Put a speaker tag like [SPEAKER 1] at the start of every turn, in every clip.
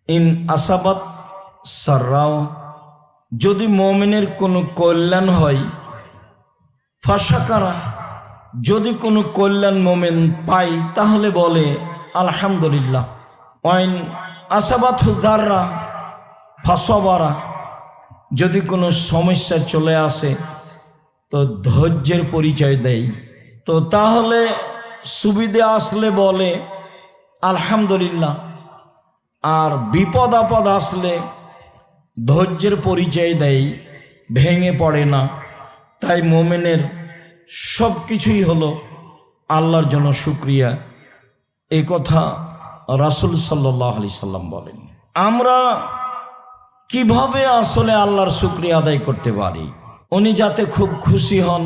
[SPEAKER 1] In আসাবাত সাররাও, যদি মোমেনের কোনো কল্যাণ হয়, ফাশাকারা, যদি কোনো কল্যাণ মোমেন পাই তাহলে বলে আলহামদুলিল্লাহ। ওয়াইন আসাবাত হুজাররা ফাসবারা, যদি কোনো সমস্যা চলে আসে তো ধৈর্যের পরিচয় দেয়, তো তাহলে সুবিধে আসলে বলে আলহামদুলিল্লাহ, আর বিপদ আপদ আসলে ধৈর্যের পরিচয় দেয়, ভেঙে পড়ে না। তাই মোমেনের সব কিছুই হলো আল্লাহর জন্য শুকরিয়া। এই কথা রাসূল সাল্লাল্লাহু আলাইহি সাল্লাম বলেন। আমরা কিভাবে আসলে আল্লাহর শুকরিয়া আদায় করতে পারি? উনি যাতে খুব খুশি হন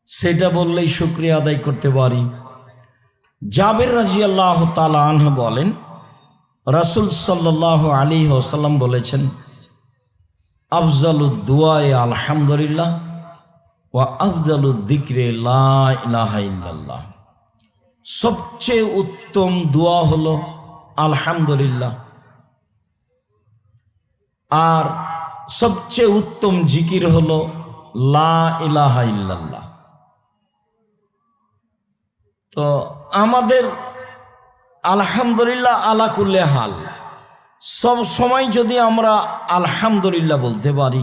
[SPEAKER 1] সেটা বললেই শুকরিয়া আদায় করতে পারি। জাবের রাদিয়াল্লাহু তাআলা আনহু বলেন, রাসূল সাল্লাল্লাহু আলাইহি ওয়াসাল্লাম বলেছেন, আফজালুদ দুআয়ে আলহামদুলিল্লাহ ওয়া আফজালুদ যিকরি লা ইলাহা ইল্লাল্লাহ। সবচেয়ে উত্তম দোয়া হলো আলহামদুলিল্লাহ, আর সবচেয়ে উত্তম জিকির হলো লা ইলাহা ইল্লাল্লাহ। তো আমাদের আলহামদুলিল্লাহ আলা কুল্লি হাল, সব সময় যদি আমরা আলহামদুলিল্লাহ বলতে পারি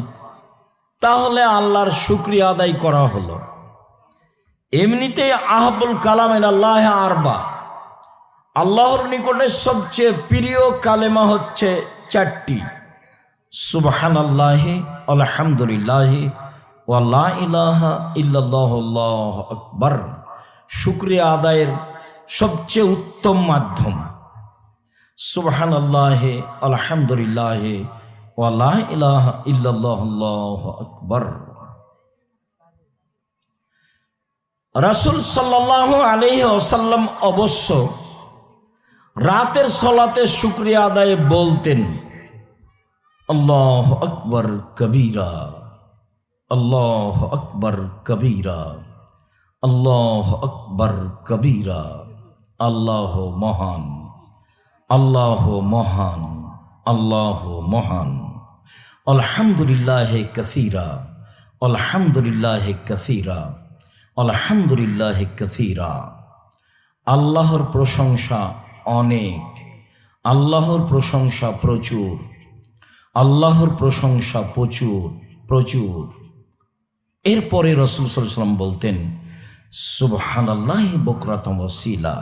[SPEAKER 1] তাহলে আল্লাহর শুকরিয়া আদায় করা হলো। এমনিতেই আহাবুল কালাম ইলাল্লাহি আরবা, আল্লাহর নিকটে সবচেয়ে প্রিয় কালেমা হচ্ছে চারটি, সুবহানাল্লাহি আলহামদুলিল্লাহি ওয়া লা ইলাহা ইল্লাল্লাহু আল্লাহু আকবার। শুকরিয়া আদায়ের সবচেয়ে উত্তম মাধ্যম সুবহানাল্লাহি আলহামদুলিল্লাহি ওয়া লা ইলাহা ইল্লাল্লাহু আল্লাহু আকবার। রাসূল সাল্লাল্লাহু আলাইহি ওয়াসাল্লাম অবশ্য রাতের সালাতে শুকরিয়া আদায়ে বলতেন, আল্লাহু আকবার কবীরা, আল্লাহু আকবার কবীরা, আল্লাহু আকবার কবীরা। আল্লাহ মহান, আল্লাহ মহান, আল্লাহ মহান। আলহামদুলিল্লাহি কাসীরা, আলহামদুলিল্লাহি কাসীরা, আলহামদুলিল্লাহি কাসীরা। আল্লাহর প্রশংসা অনেক, আল্লাহর প্রশংসা প্রচুর, আল্লাহর প্রশংসা প্রচুর প্রচুর। এরপরে রাসূল সাল্লাল্লাহু আলাইহি ওয়াসাল্লাম বলতেন, সুবহানাল্লাহি বুকরাতাম ওয়াসিলা,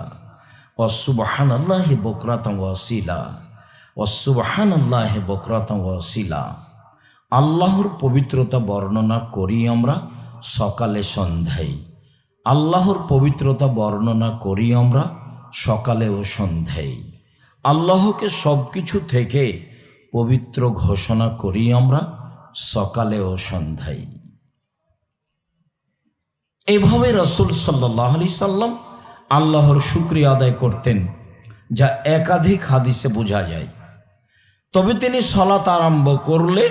[SPEAKER 1] ওয়া সুবহানাল্লাহি বুকরাতাম ওয়াসিলা, ওয়া সুবহানাল্লাহি বুকরাতাম ওয়াসিলা। আল্লাহর পবিত্রতা বর্ণনা করি আমরা সকালে সন্ধ্যায়, আল্লাহর পবিত্রতা বর্ণনা করি আমরা সকালে ও সন্ধ্যায়। আল্লাহকে সব কিছু থেকে পবিত্র ঘোষণা করি আমরা সকালে ও সন্ধ্যায়। এভাবে রাসূল সাল্লাল্লাহু আলাইহি সাল্লাম আল্লাহর শুকরিয়া আদায় করতেন, যা একাধিক হাদিসে বোঝা যায়। তবে তিনি সালাত আরম্ভ করলে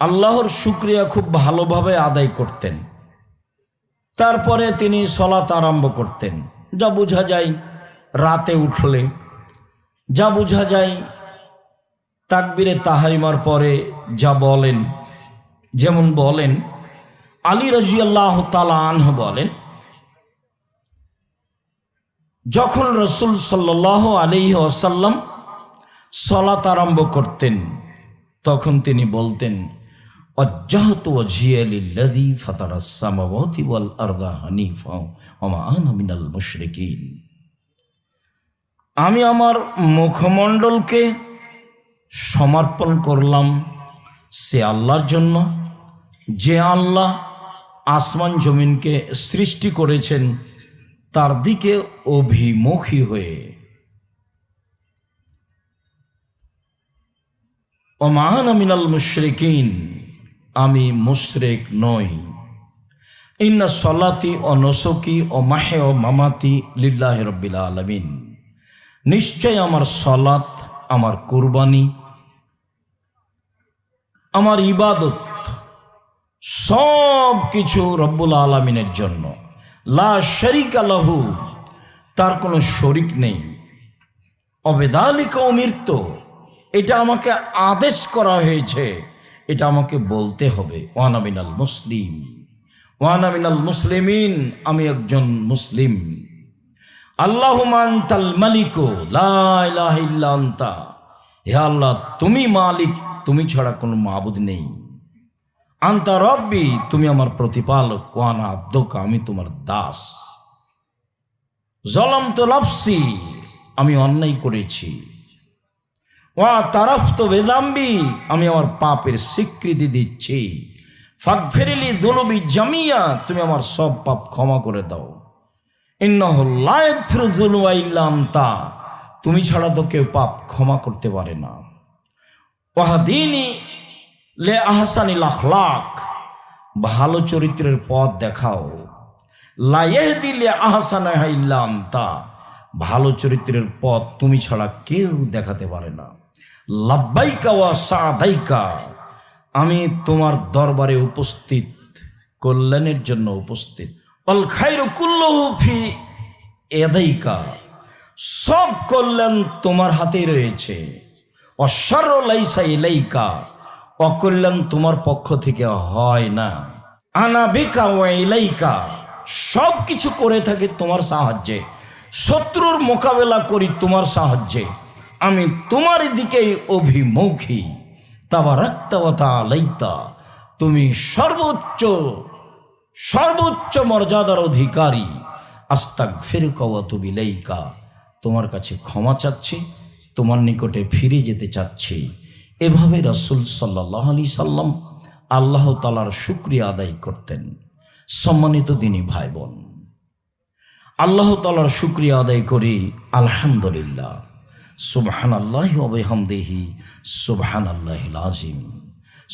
[SPEAKER 1] আল্লাহর শুকরিয়া খুব ভালোভাবে আদায় করতেন। তারপরে তিনি সালাত আরম্ভ করতেন, যা বোঝা যায় রাতে উঠলে, যা বোঝা যায় তাকবীরে তাহরিমার পরে যা বলেন। যেমন বলেন, আলী রাদিয়াল্লাহু তাআলা আনহু বলেন, যখন রাসূল সাল্লাল্লাহু আলাইহি ওয়াসাল্লাম সালাত আরম্ভ করতেন তখন তিনি বলতেন, ওয়াজ্জাহতু ওয়াজহিয়া লিল্লাযী ফাতারাস সামাওয়াতি ওয়াল আরদা হানিফা ওয়া মা আনা মিনাল মুশরিকিন। আমি আমার মুখমণ্ডলকে সমর্পণ করলাম সে আল্লাহর জন্য, যে আল্লাহ আসমান জমিনকে সৃষ্টি করেছেন তার দিকে অভিমুখী হয়ে। ওয়া মা আনা মিনাল মুশরিকিন, আমি মুশরিক নই। ইন্না সলাতি ও নুসুকি ও মাহি ও মামাতি লিল্লাহি রাব্বিল আলামিন, নিশ্চয় আমার সলাত, আমার কুরবানি, আমার ইবাদত সব কিছু রব্বুল আলামিনের জন্য। লা শারীকা লাহু, তার কোনো শরীক নেই। অবেদালিকা উমিরতো, এটা আমাকে আদেশ করা হয়েছে, এটা আমাকে বলতে হবে। ওয়ানা মিনাল মুসলিম, ওয়ানা মিনাল মুসলিমিন, আমি একজন মুসলিম। আল্লাহুম্মা আনতাল মালিকু লা ইলাহা ইল্লা আনতা, হে আল্লাহ তুমি মালিক, তুমি ছাড়া কোনো মাবুদ নেই। আনতা রব্বি, তুমি আমার প্রতিপালক। ওয়ানা আব্দুকা, আমি তোমার দাস। যালামতু নাফসি, আমি অন্যায় করেছি। ওয়া তারাফতু বিযামবি, আমি আমার পাপের স্বীকৃতি দিচ্ছি। ফাগফিরলি যুনুবি জামিয়া, তুমি আমার সব পাপ ক্ষমা করে দাও। ইন্নাহু লা ইয়াগফিরু যুনুবা ইল্লা আনতা, তুমি ছাড়া তো কেউ পাপ ক্ষমা করতে পারে না। ওয়াহদিনি লে আহসানিল আখলাক, ভালো চরিত্রের পথ দেখাও। লা ইয়াহদি লে আহসানাহা ইল্লা আনতা, ভালো চরিত্রের পথ তুমি ছাড়া কেউ দেখাতে পারে না। লাব্বাইকা ওয়া সাদাইকা, আমি তোমার দরবারে উপস্থিত, কল্যাণের জন্য উপস্থিত। আল খায়রু কুল্লুহু ফি ইয়াদাইকা, সব কল্যাণ তোমার হাতেই রয়েছে। অশাররু লাইসা ইলাইকা, অকল্যাণ তোমার পক্ষ থেকে হয় না। আনা বিকা ওয়া ইলাইকা, সব কিছু করে থাকি তোমার সাহায্যে, শত্রুর মোকাবেলা করি তোমার সাহায্যে, আমি তোমার দিকেই অভিমুখী। তাবারাকতা ওয়া তাআলাইতা, তুমি সর্বোচ্চ সর্বোচ্চ মর্যাদার অধিকারী। আস্তাগফিরুকা ওয়া আতুবু ইলাইকা, তোমার কাছে ক্ষমা চাচ্ছি, তোমার নিকটে ফিরে যেতে চাচ্ছি। এভাবে রাসূল সাল্লাল্লাহু আলাইহি সাল্লাম আল্লাহ তাআলার শুকরিয়া আদায় করতেন। সম্মানিত দিনী ভাই বোন, আল্লাহ তাআলার শুকরিয়া আদায় করি আলহামদুলিল্লাহ। সুবহানাল্লাহি ওয়া বিহামদিহি সুবহানাল্লাহিল আযীম,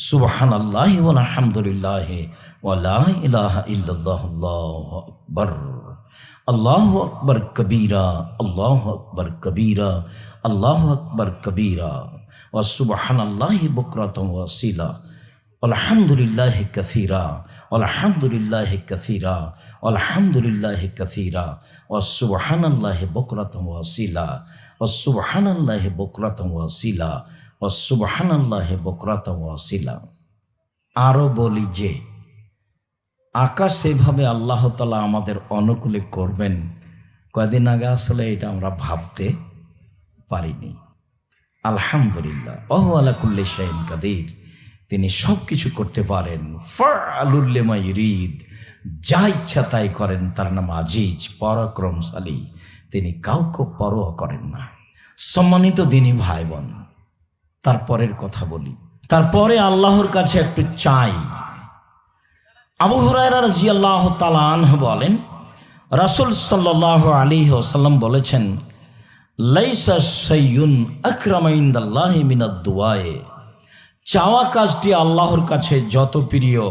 [SPEAKER 1] সুবহানাল্লাহি ওয়া আলহামদুলিল্লাহি ওয়া লা ইলাহা ইল্লাল্লাহু আল্লাহু আকবার। আল্লাহু আকবার কবীরা, আল্লাহু আকবার কবীরা, আল্লাহু আকবার কবীরা, ওয়া সুবহানাল্লাহি বুকরাতান ওয়া আসীলা, আলহামদুলিল্লাহি কাসীরা, আলহামদুলিল্লাহি কাসীরা, আলহামদুলিল্লাহি কাসীরা, ওয়া সুবহানাল্লাহি বুকরাতান ওয়া আসীলা, ওয়া সুবহানাল্লাহি বুকরাতান ওয়া আসীলা, ওয়া সুবহানাল্লাহি বুকরাতান ওয়া আসীলা। আরও বলি যে আকাশ সেভাবে আল্লাহ তাআলা আমাদের অনুকূলে করবেন, কয়দিন আগে আসলে এটা আমরা ভাবতে পারিনি। আলহামদুলিল্লাহ, ওহু আলা কুল্লি শাইইন কাদির, তিনি সব কিছু করতে পারেন। ফাআলুল লিমা ইউরিদ, যা ইচ্ছা তাই করেন, তার নাম আজিজ, পরাক্রমশালী, তিনি কাউকে পরোয়া করেন না। সম্মানিত দিনী ভাই বোন, তারপরের কথা বলি। তারপরে আল্লাহর কাছে একটু চাই। আবু হুরায়রা রাদিয়াল্লাহু তাআলা আনহু বলেন, রাসূল সাল্লাল্লাহু আলাইহি ওয়াসাল্লাম বলেছেন, লাইসা শাইউন আকরামা ইনদাল্লাহি মিনাদ দুআয়ে, চাওয়া কাজটি আল্লাহর কাছে যত প্রিয়,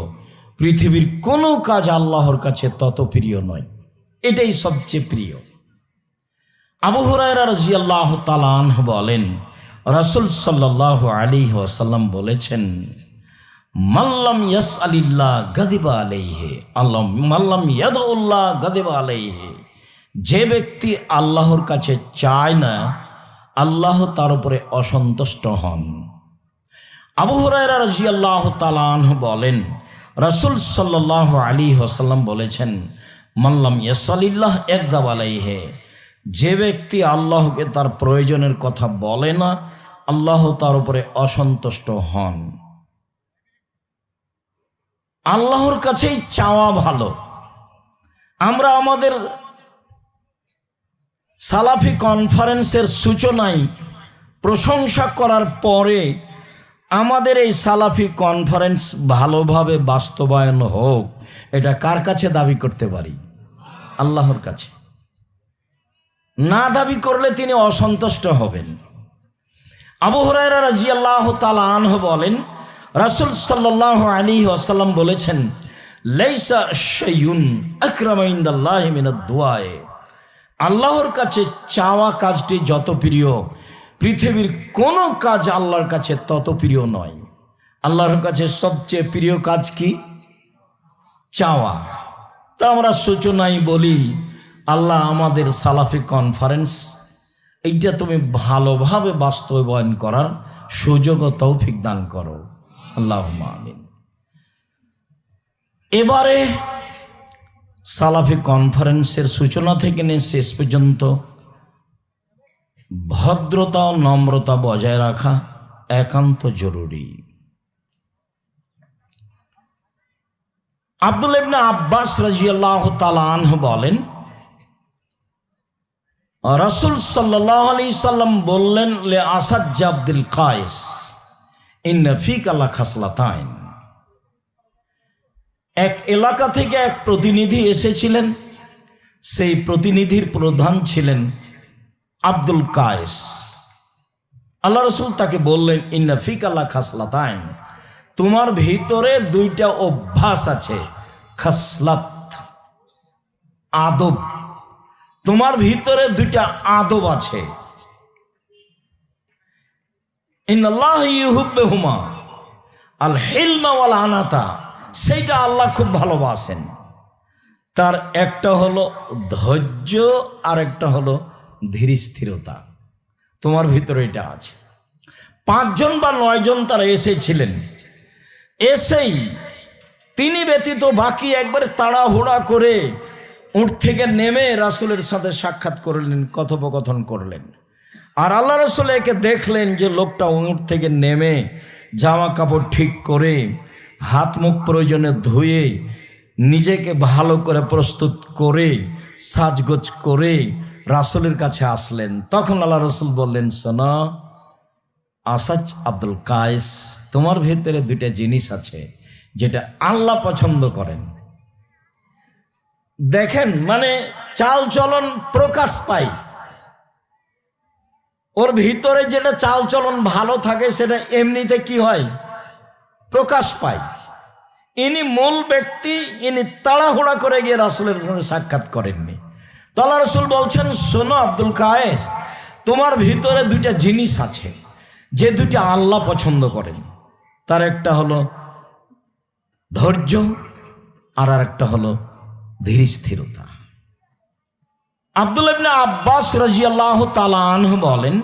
[SPEAKER 1] পৃথিবীর কোনো কাজ আল্লাহর কাছে তত প্রিয় নয়, এটাই সবচেয়ে প্রিয়। আবু হুরায়রা রাদিয়াল্লাহু তাআলা আনহু বলেন, রাসূল সাল্লাল্লাহু আলাইহি ওয়াসাল্লাম বলেছেন, মাল্লাম ইয়াসআলিল্লাহ গাযিবা আলাইহি, আল্লাহ মাল্লাম ইয়াদউল্লাহ গাযিবা আলাইহি, যে ব্যক্তি আল্লাহর কাছে চায় না, আল্লাহ তার উপরে অসন্তুষ্ট হন। আবু হুরায়রা রাদিয়াল্লাহু তাআলা আনহু বলেন, রাসূল সাল্লাল্লাহু আলাইহি ওয়াসাল্লাম বলেছেন, মাল্লাম ইয়াসআলিল্লাহ ইয়াগযাব আলাইহি, যে ব্যক্তি আল্লাহকে তার প্রয়োজনের কথা বলে না, আল্লাহ তার উপরে অসন্তুষ্ট হন। আল্লাহর কাছেই চাওয়া ভালো। আমরা আমাদের সালাফি কনফারেন্সের সূচনায় প্রশংসা করার পরে আমাদের এই সালাফি কনফারেন্স ভালোভাবে বাস্তবায়ন হোক, এটা কার কাছে দাবি করতে পারি? আল্লাহর কাছে। না দাবি করলে তিনি অসন্তুষ্ট হবেন। আবু হুরায়রা রাদিয়াল্লাহু তাআলা আনহু বলেন, রাসূল সাল্লাল্লাহু আলাইহি ওয়াসাল্লাম বলেছেন, লাইসা শাইউন আকরামা ইনদাল্লাহি মিনাদ দুআয়ে, আল্লাহর কাছে চাওয়া কাজটি যত প্রিয়, পৃথিবীর কোনো কাজ আল্লাহর কাছে তত প্রিয় নয়। আল্লাহর কাছে সবচেয়ে প্রিয় কাজ কি? চাওয়া। তা আমরা সূচনায় বলি, আল্লাহ আমাদের সালাফি কনফারেন্স এইটা তুমি ভালোভাবে বাস্তবায়ন করার সুযোগ ও তৌফিক দান করো, আল্লাহুম্মা আমিন। এবারে সালাফি কনফারেন্সের সূচনা থেকে নিয়ে শেষ পর্যন্ত ভদ্রতা ও নম্রতা বজায় রাখা একান্ত জরুরি। আব্দুল্লাহ ইবনে আব্বাস রাদিয়াল্লাহু তাআলা আনহু বলেন, রাসূল সাল্লাল্লাহু আলাইহি সাল্লাম বললেন, লে আসাদ আব্দুল কায়েস ইন্না ফিকা লাখাসলাতাইন। এক এলাকা থেকে এক প্রতিনিধি এসেছিলেন, সেই প্রতিনিধির প্রধান ছিলেন আব্দুল কায়েস। আল্লাহ রাসূল তাকে বললেন, ইন্না ফিকা লাখাসলাতাইন, তোমার ভিতরে দুইটা অভ্যাস আছে, খাসলাত আদব, তোমার ভিতরে দুইটা আদব আছে। ইন্নাল্লাহ ইউহিব্বুহুমা আল হিলমা ওয়াল আনাতা, সেইটা আল্লাহ খুব ভালোবাসেন। তার একটা হলো ধৈর্য আর একটা হলো ধীর স্থিরতা। তোমার ভিতরে এটা আছে। 5 জন বা 9 জন তারা এসেছিলেন। এসেই তিনি ব্যতীত বাকি একবার তাড়াহুড়া করে উঠ থেকে নেমে রাসূলের সাথে সাক্ষাৎ করলেন, কথোপকথন করলেন। আর আল্লাহ রাসূল একে দেখলেন যে লোকটা উঠ থেকে নেমে জামা কাপড় ঠিক করে হাত মুখ প্রয়োজনে ধুয়ে নিজেকে ভালো করে প্রস্তুত করে সাজগোজ করে রাসূলের কাছে আসলেন। তখন আল্লাহ রাসূল বললেন, শোনো আসাদ আব্দুল কায়েস, তোমার ভিতরে দুইটা জিনিস আছে যেটা আল্লাহ পছন্দ করেন। দেখেন, মানে চাল চলন প্রকাশ পায়, ওর ভিতরে যেটা চাল চলন ভালো থাকে সেটা এমনিতে কি হয়, প্রকাশ পায়। ইনি মূল ব্যক্তি, ইনি তাড়াহুড়া করে গিয়ে রাসূলের সাথে সাক্ষাৎ করেননি। তো আল্লাহ রাসূল বলছেন, শোনো আব্দুল কায়েস, তোমার ভিতরে দুইটা জিনিস আছে যে দুইটা আল্লাহ পছন্দ করেন। তার একটা হলো ধৈর্য আর একটা হলো ধীর স্থিরতা। আব্দুল্লাহ ইবনে আব্বাস রাদিয়াল্লাহু তাআলা আনহু বলেন,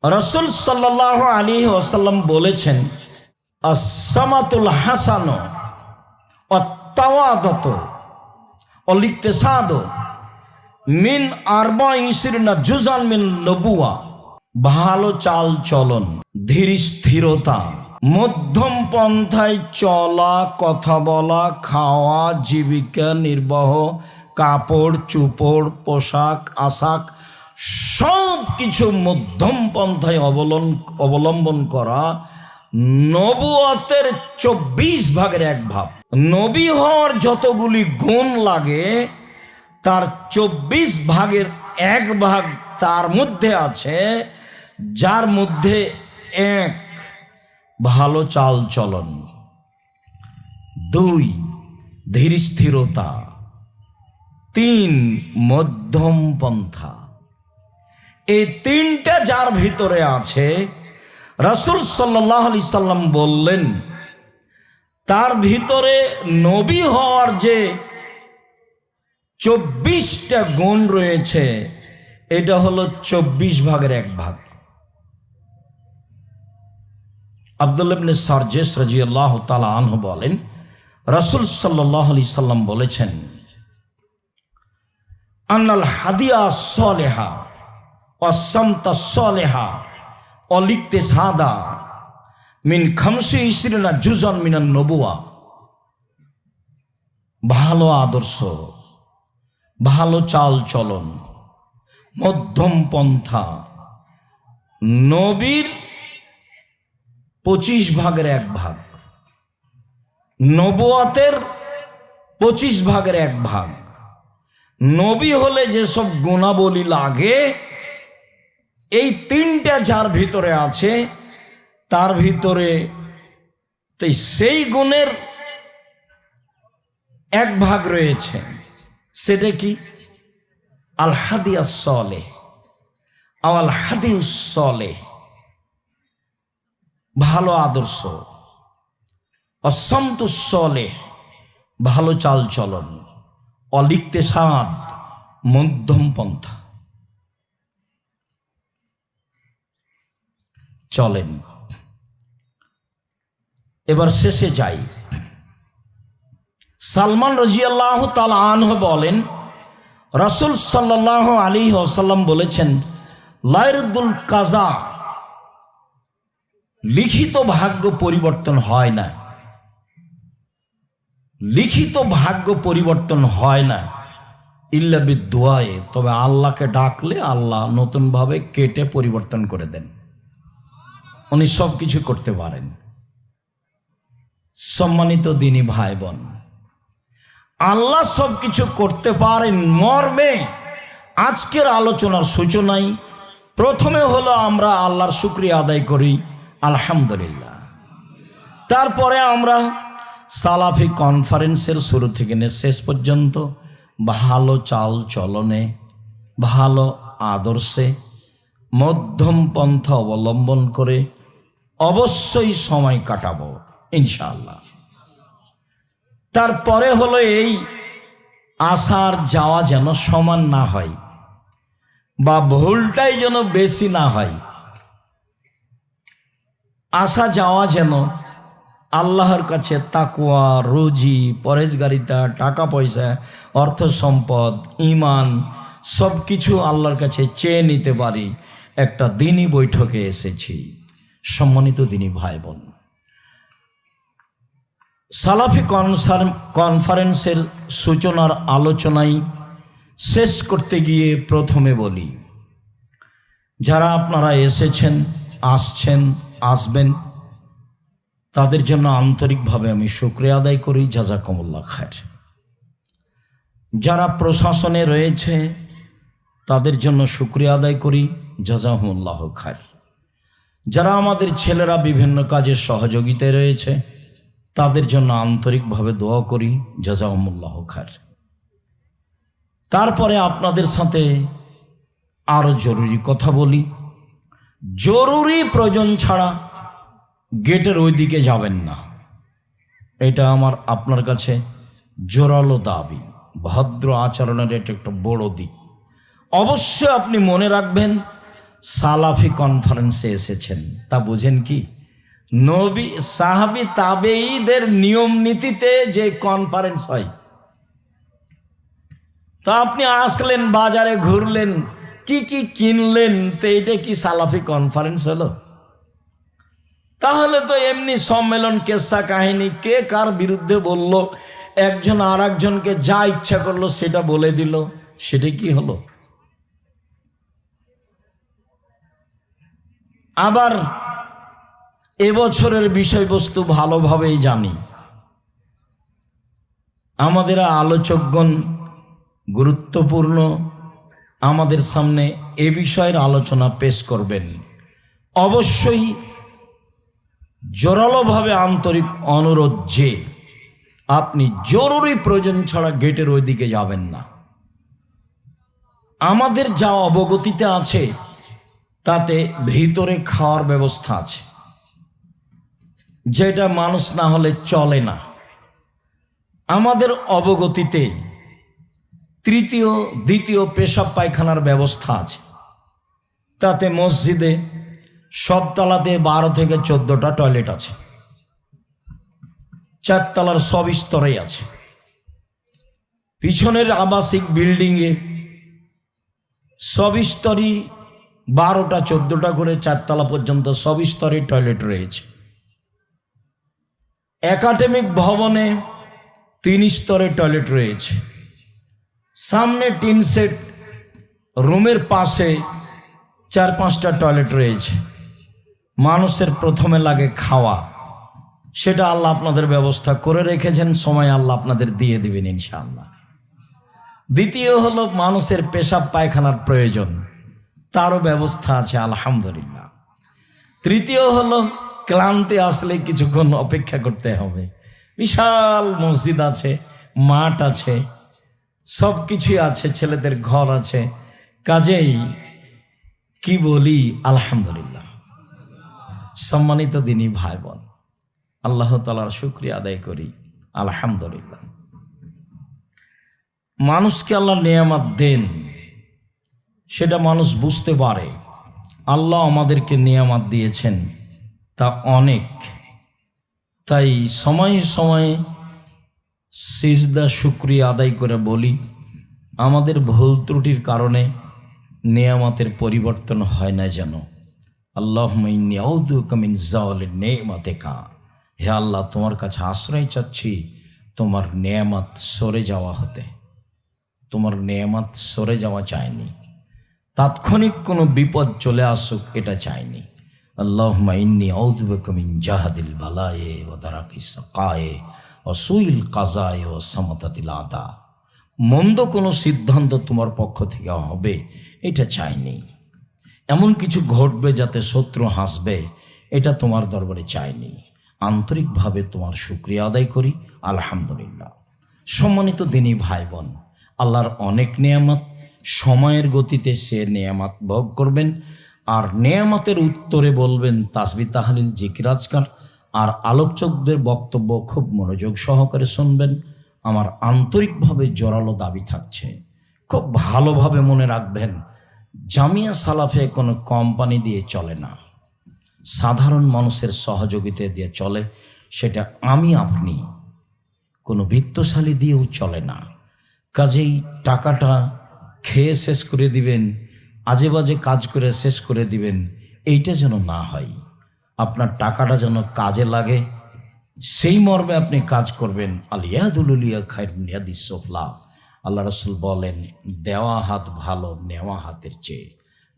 [SPEAKER 1] রাসূল সাল্লাল্লাহু আলাইহি ওয়াসাল্লাম বলেছেন, আস-সামাতুল হাসানু ওয়াত তাওয়াদুতু ওয়াল ইকতিসাদু মিন 24 জুজান মিন নবুয়া। ভালো চাল চলন, ধীর স্থিরতা, মধ্যম পন্থায় চলা, কথা বলা, খাওয়া, জীবিকা নির্বাহ, কাপড় চোপড়, পোশাক আশাক সব কিছু মধ্যম পন্থায় অবলম্বন করা নবুয়তের 24 ভাগের 1 ভাগ। নবী হওয়ার যতগুলি গুণ লাগে তার 24 ভাগের 1 ভাগ তার মধ্যে আছে, যার মধ্যে 1 ভালো চাল চলন, 2 ধীর স্থিরতা, 3 মধ্যম পন্থা। এই 3টা যার ভিতরে আছে, রাসূল সাল্লাল্লাহু আলাইহি সাল্লাম বললেন তার ভিতরে নবী হওয়ার যে 24টা গুণ রয়েছে, এটা হলো 24 ভাগের 1 ভাগ। আব্দুল্লাহ ইবনে সারজিস রাদিয়াল্লাহু তাআলা আনহু বলেন, রাসূল সাল্লাল্লাহু আলাইহি সাল্লাম বলেছেন, আন্নাল হাদিয়া সালেহা ওয়াস সামতা সালেহা ওয়াল ইকতিসাদা মিন 25 জুজান মিনান নবুয়া। ভালো আদর্শ, ভালো চাল চলন, মধ্যম পন্থা নবীর 25 ভাগের 1 ভাগ, নবুয়তের 25 ভাগের 1 ভাগ। নবী হলে যেসব গুণাবলী লাগে, এই 3টা যার ভিতরে আছে তার ভিতরে সেই গুণের 1 ভাগ রয়েছে। সেটা কি? আল হাদিয়াস সালেহ আল হাদিউস সালেহ, ভালো আদর্শ, অসামতুস সালেহ ভালো চাল চলন, অল ইকতিসাদ মধ্যম পন্থা। চলেন। এবার শেষে যাই। সালমান রাদিয়াল্লাহু তাআলা আনহু বলেন, রাসূল সাল্লাল্লাহু আলাইহি ওয়াসাল্লাম বলেছেন, লা ইয়ারদুল কাযা, লিখিত ভাগ্য পরিবর্তন হয় না, লিখিত ভাগ্য পরিবর্তন হয় না ইল্লা বিদুআয়ে, তবে আল্লাহকে ডাকলে আল্লাহ নতুনভাবে কেটে পরিবর্তন করে দেন। উনি সব কিছু করতে পারেন। সম্মানিত দিনী ভাই বোন, আল্লাহ সব কিছু করতে পারেন মর্মে আজকের আলোচনার সূচনায় প্রথমে হলো আমরা আল্লাহর শুকরিয়া আদায় করি, আলহামদুলিল্লাহ। তারপরে আমরা সালাফি কনফারেন্সের শুরু থেকে নিয়ে শেষ পর্যন্ত ভালো চাল চলনে, ভালো আদর্শে, মধ্যম পন্থা অবলম্বন করে অবশ্যই সময় কাটাবো ইনশাআল্লাহ। তারপরে হলো এই আসার যাওয়া যেন সমান না হয়, বা ভুলটাই যেন বেশি না হয়। আসা যাওয়া যেন আল্লাহর কাছে তাকওয়া, রুজি, পরেজগারিতা, টাকা পয়সা, অর্থ সম্পদ, ঈমান সব কিছু আল্লাহর কাছে চেয়ে নিতে পারি। একটা দিনী বৈঠকে এসেছি। সম্মানিত দিনী ভাই বোন, সালাফি কনফারেন্সের সূচনার আলোচনায় শেষ করতে গিয়ে প্রথমে বলি, যারা আপনারা এসেছেন, আসছেন, আসবেন, তাদের জন্য আন্তরিকভাবে আমি শুকরিয়া আদায় করি, জাযাকুমুল্লাহ খায়র। যারা প্রশাসনে রয়েছে তাদের জন্য শুকরিয়া আদায় করি, জাযাকুমুল্লাহ খায়র। যারা আমাদের ছেলেরা বিভিন্ন কাজে সহযোগিতায় রয়েছে তাদের জন্য আন্তরিকভাবে দোয়া করি, জাযাকুমুল্লাহ খায়র। তারপরে আপনাদের সাথে আরও জরুরি কথা বলি। জরুরি প্রয়োজন ছাড়া গেটের ওই দিকে যাবেন না, এটা আমার আপনার কাছে জোরালো দাবি। ভদ্র আচরণের এটা একটা বড় দিক। অবশ্যই আপনি মনে রাখবেন, সালাফি কনফারেন্সে এসেছেন, তা বুঝেন কি? নবী, সাহাবী, তাবেঈদের নিয়ম নীতিতে যে কনফারেন্স হয়, তা আপনি আসলেন, বাজারে ঘুরলেন, কি কি কিনলেন, তো এটা কি সালাফি কনফারেন্স হলো? তাহলে তো এমনি সম্মেলন, কেসা কাহিনী, কে কার বিরুদ্ধে বলল, একজন আর একজনকে যা ইচ্ছা করলো সেটা বলে দিল, সেটা কি হলো? আবার এবছরের বিষয়বস্তু ভালোভাবেই জানি। আমাদের আলোচকগণ গুরুত্বপূর্ণ আমাদের সামনে এ বিষয়ের আলোচনা পেশ করবেন। অবশ্যই জোরালোভাবে আন্তরিক অনুরোধ যে আপনি জরুরি প্রয়োজন ছাড়া গেটের ওই দিকে যাবেন না। আমাদের যা অবগতিতে আছে তাতে ভিতরে খাওয়ার ব্যবস্থা আছে, যেটা মানুষ না হলে চলে না। আমাদের অবগতিতে তৃতীয়, দ্বিতীয় পেশাব পায়খানার ব্যবস্থা আছে। তাতে মসজিদে সব তলাতে 12 থেকে 14টা টয়লেট আছে, 4 তলার সব স্তরেই আছে। পিছনের আবাসিক বিল্ডিংয়ে সব স্তরই 12টা 14টা করে 4 তলা পর্যন্ত সব স্তরে টয়লেট রয়েছে। একাডেমিক ভবনে 3 স্তরে টয়লেট রয়েছে। সামনে টিন সেট রুমের পাশে 4-5টা টয়লেট রয়েছে। মানুষের প্রথমে লাগে খাওয়া, সেটা আল্লাহ আপনাদের ব্যবস্থা করে রেখেছেন, সময় আল্লাহ আপনাদের দিয়ে দিবেন ইনশাআল্লাহ। দ্বিতীয় হলো মানুষের পেশাব পায়খানার প্রয়োজন, তারও ব্যবস্থা আছে আলহামদুলিল্লাহ। তৃতীয় হলো ক্লান্তি আসলে কিছুক্ষণ অপেক্ষা করতে হবে। বিশাল মসজিদ আছে, মাঠ আছে, সব কিছুই আছে, ছেলেদের ঘর আছে। কাজেই কি বলি, আলহামদুলিল্লাহ। সম্মানিত দিনী ভাই বোন, আল্লাহ তাআলার শুকরিয়া আদায় করি, আলহামদুলিল্লাহ। মানুষকে আল্লাহ নেয়ামত দেন, সেটা মানুষ বুঝতে পারে। আল্লাহ আমাদেরকে নিয়ামত দিয়েছেন তা অনেক, তাই সময়ে সময়ে সিজদা শুকরিয়া আদায় করে বলি, আমাদের ভুল ত্রুটির কারণে নিয়ামতের পরিবর্তন হয় না যেন। আল্লাহুম্মা ইন্নী আউযুবিকা মিন যাওয়ালি নি'মাতিকা, হে আল্লাহ তোমার কাছে আশ্রয় চাচ্ছি তোমার নেয়ামত সরে যাওয়া হতে। তোমার নেয়ামত সরে যাওয়া চাইনি, তাৎক্ষণিক কোনো বিপদ চলে আসুক এটা চাইনি। আল্লাহুম্মা ইন্নী আউযুবিকা মিন জাহাদিল বালায়ে ওয়া দারাকিস সাকায়ে ওয়া সুইল কাযায়ে ওয়া সামাতাতিল আদা। মন্দ কোনো সিদ্ধান্ত তোমার পক্ষ থেকে হবে এটা চাইনি। এমন কিছু ঘটবে যাতে শত্রু হাসবে এটা তোমার দরবারে চাইনি। আন্তরিকভাবে তোমার শুকরিয়া আদায় করি, আলহামদুলিল্লাহ। সম্মানিত দিনী ভাই বোন, আল্লাহর অনেক নেয়ামত, সময়ের গতিতে সে নেয়ামত ভোগ করবেন, আর নেয়ামতের উত্তরে বলবেন তাসবিহ তাহলিল জিকির আজকার, আর আলোচকদের বক্তব্য খুব মনোযোগ সহকারে শুনবেন। আমার আন্তরিকভাবে জোরালো দাবি থাকছে, খুব ভালোভাবে মনে রাখবেন, জামিয়া সালাফে কোনো কোম্পানি দিয়ে চলে না, সাধারণ মানুষের সহযোগিতা দিয়ে চলে। সেটা আমি আপনি, কোনো বিত্তশালী দিয়েও চলে না। কাজেই টাকাটা খেয়ে শেষ করে দিবেন, আজে বাজে কাজ করে শেষ করে দিবেন, এইটা যেন না হয়। আপনার টাকাটা যেন কাজে লাগে, সেই মর্মে আপনি কাজ করবেন। আল ইয়াদুলিয়া খায়রুন ইয়াদিস সুফলা। আল্লাহ রাসূল বলেন, দেওয়া হাত ভালো নেওয়া হাতের চেয়ে,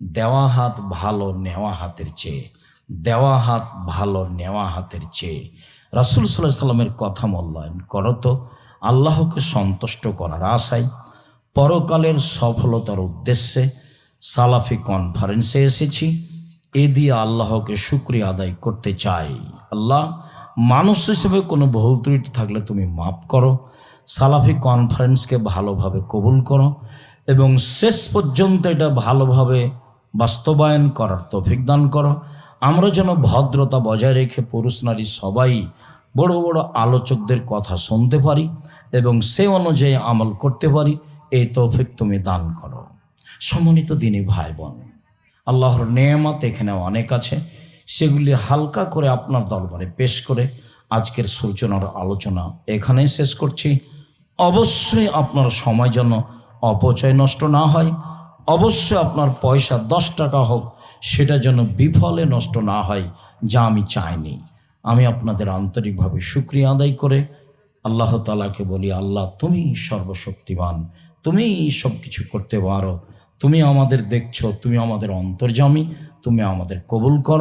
[SPEAKER 1] দেওয়া হাত ভালো নেওয়া হাতের চেয়ে, দেওয়া হাত ভালো নেওয়া হাতের চেয়ে। রাসূল সাল্লাল্লাহু আলাইহি সাল্লামের কথা মূল্যায়ন করো তো আল্লাহকে সন্তুষ্ট করার আশায়, পরকালের সফলতার উদ্দেশ্যে সালাফি কনফারেন্সে এসেছি। এ দিয়ে আল্লাহকে শুকরিয়া আদায় করতে চাই। আল্লাহ, মানুষ হিসেবে কোনো ভুল ত্রুটি থাকলে তুমি মাফ করো, সালাফি কনফারেন্সকে ভালোভাবে কবুল করো এবং শেষ পর্যন্ত এটা ভালোভাবে বাস্তবায়ন করার তৌফিক দান করো। আমরা যেন ভদ্রতা বজায় রেখে পুরুষ নারী সবাই বড় বড় আলোচকদের কথা শুনতে পারি এবং সে অনুযায়ী আমল করতে পারি, এই তৌফিক তুমি দান করো। সম্মানিত দিনী ভাই বোন, আল্লাহর নেয়ামত এখানে অনেক আছে, সেগুলি হালকা করে আপনার দরবারে পেশ করে আজকের সূচনার আলোচনা এখানেই শেষ করছি। অবশ্যই আপনার সময় যেন অপচয় নষ্ট না হয়, অবশ্যই আপনার পয়সা 10 টাকা হোক সেটা যেন বিফলে নষ্ট না হয়, যা আমি চাইনি। আমি আপনাদের আন্তরিকভাবে শুকরিয়া আদায় করে আল্লাহ তাআলাকে বলি, আল্লাহ তুমি সর্বশক্তিমান, তুমি সব কিছু করতে পারো, তুমি আমাদের দেখছো, তুমি আমাদের অন্তর্যামী, তুমি আমাদের কবুল করো।